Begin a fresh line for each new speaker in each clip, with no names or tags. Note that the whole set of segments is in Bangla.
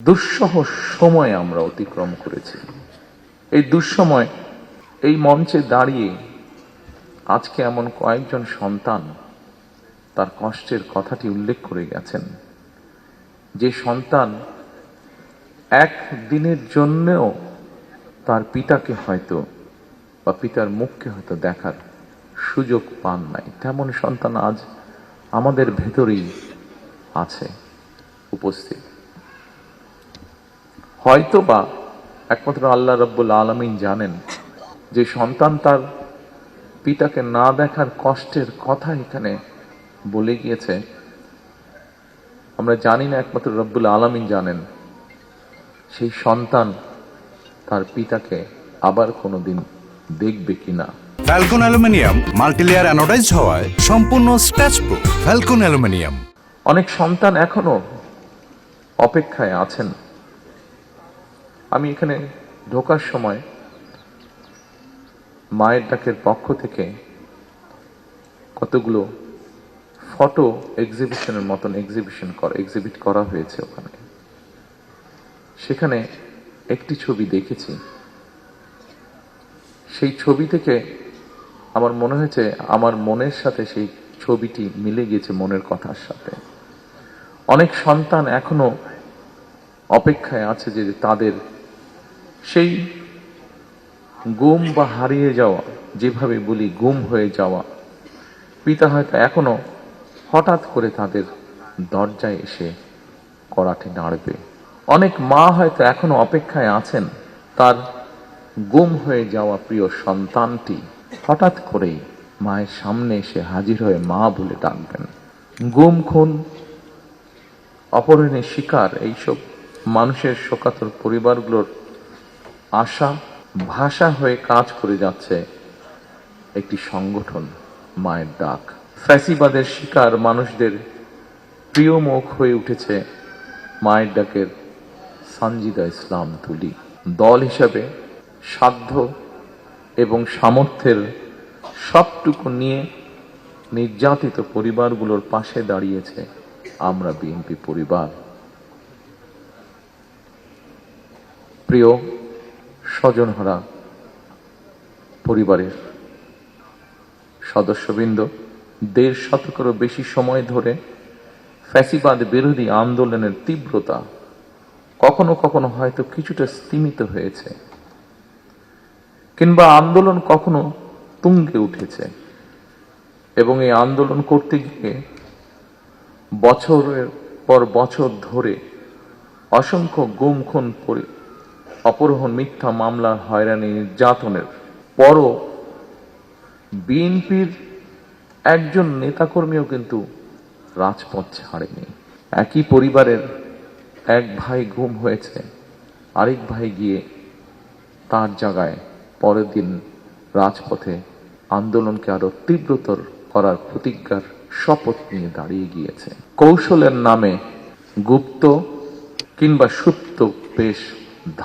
দুঃসহ সময় আমরা অতিক্রম করেছি। এই দুঃসময় এই মঞ্চে দাঁড়িয়ে আজকে এমন কয়েকজন সন্তান তার কষ্টের কথাটি উল্লেখ করে গেছেন, যে সন্তান এক দিনের জন্যও তার পিতাকে হয়তো বা পিতার মুখকে হয়তো দেখার সুযোগ পান নাই। তেমন সন্তান আজ আমাদের ভেতরেই আছে উপস্থিত। হয়তো বা একমাত্র আল্লাহ রাব্বুল আলামিন জানেন যে সন্তান তার পিতাকে না দেখার কষ্টের কথা এখানে বলে গিয়েছে। আমরা জানি না, একমাত্র রব্বুল আলামিন জানেন সেই সন্তান তার পিতাকে আবার কোনোদিন দেখবে কিনা।
ফ্যালকন অ্যালুমিনিয়াম মাল্টিলেয়ার অ্যানোডাইজড হওয়ায় সম্পূর্ণ স্ক্র্যাচ প্রুফ। Falcon aluminium.
অনেক সন্তান এখনো অপেক্ষায় আছেন। আমি এখানে ঢোকার সময় মায়ের ডাকের পক্ষ থেকে কতগুলো ফটো এক্সিবিশনের মতন এক্সিবিট করা হয়েছে ওখানে। সেখানে একটি ছবি দেখেছি। সেই ছবি থেকে আমার মনে হয়েছে আমার মনের সাথে সেই ছবিটি মিলে গিয়েছে মনের কথার সাথে। অনেক সন্তান এখনো অপেক্ষায় আছে যে তাদের সেই গুম বা হারিয়ে যাওয়া, যেভাবে বলি গুম হয়ে যাওয়া পিতা হয়তো এখনো হঠাৎ করে তাদের দরজায় এসে করাতে নাড়বে। অনেক মা হয়তো এখনো অপেক্ষায় আছেন তার গুম হয়ে যাওয়া প্রিয় সন্তানটি হঠাৎ করেই মায়ের সামনে এসে হাজির হয়ে মা বলে ডাকবেন। গুম, খুন, অপহরণের শিকার এইসব মানুষের শোকাতুর পরিবারগুলোর আশা ভাষা হয়ে কাজ করে যাচ্ছে একটি সংগঠন, মায়ের ডাক। ফ্যাসিবাদের শিকার মানুষদের প্রিয় মুখ হয়ে উঠেছে মায়ের ডাকের সানজিদা ইসলাম তুলি। দল হিসাবে সাধ্য এবং সামর্থ্যের সবটুকু নিয়ে নির্যাতিত পরিবারগুলোর পাশে দাঁড়িয়েছে আমরা বিএনপি পরিবার। প্রিয় স্বজনহারা পরিবারের সদস্যবৃন্দ, ১.৫ শতকেরও বেশি সময় ধরে ফ্যাসিবাদ বিরোধী আন্দোলনের তীব্রতা কখনো কখনো হয়তো কিছুটা স্তিমিত হয়েছে, কিংবা আন্দোলন কখনো তুঙ্গে উঠেছে, এবং এই আন্দোলন করতে গিয়ে বছরের পর বছর ধরে অসংখ্য গুম, খুন, অপহরণ, মিথ্যা মামলা, হয়রানি, নির্যাতনের পরও বিএনপির একজন নেতাকর্মীও কিন্তু রাজপথ ছাড়েনি। একই পরিবারের এক ভাই গুম হয়েছে, আরেক ভাই গিয়ে তার জায়গায় পরের দিন রাজপথে আন্দোলনকে আরো তীব্রতর করার প্রতিজ্ঞার শপথ নিয়ে দাঁড়িয়ে গিয়েছে। কৌশলের নামে গুপ্ত কিংবা সুপ্ত বেশ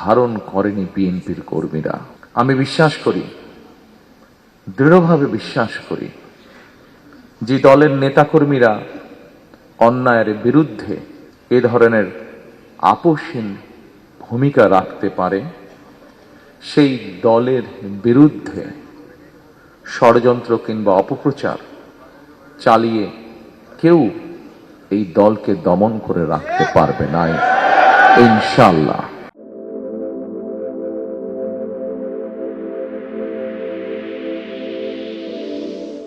ধারণ করেনি বিএনপির কর্মীরা। আমি বিশ্বাস করি, দৃঢ়ভাবে বিশ্বাস করি, যে দলের নেতাকর্মীরা অন্যায়ের বিরুদ্ধে এ ধরনের আপোষহীন ভূমিকা রাখতে পারে, সেই দলের বিরুদ্ধে ষড়যন্ত্র কিংবা অপপ্রচার চালিয়ে কেউ এই দলকে দমন করে রাখতে পারবে না ইনশাআল্লাহ।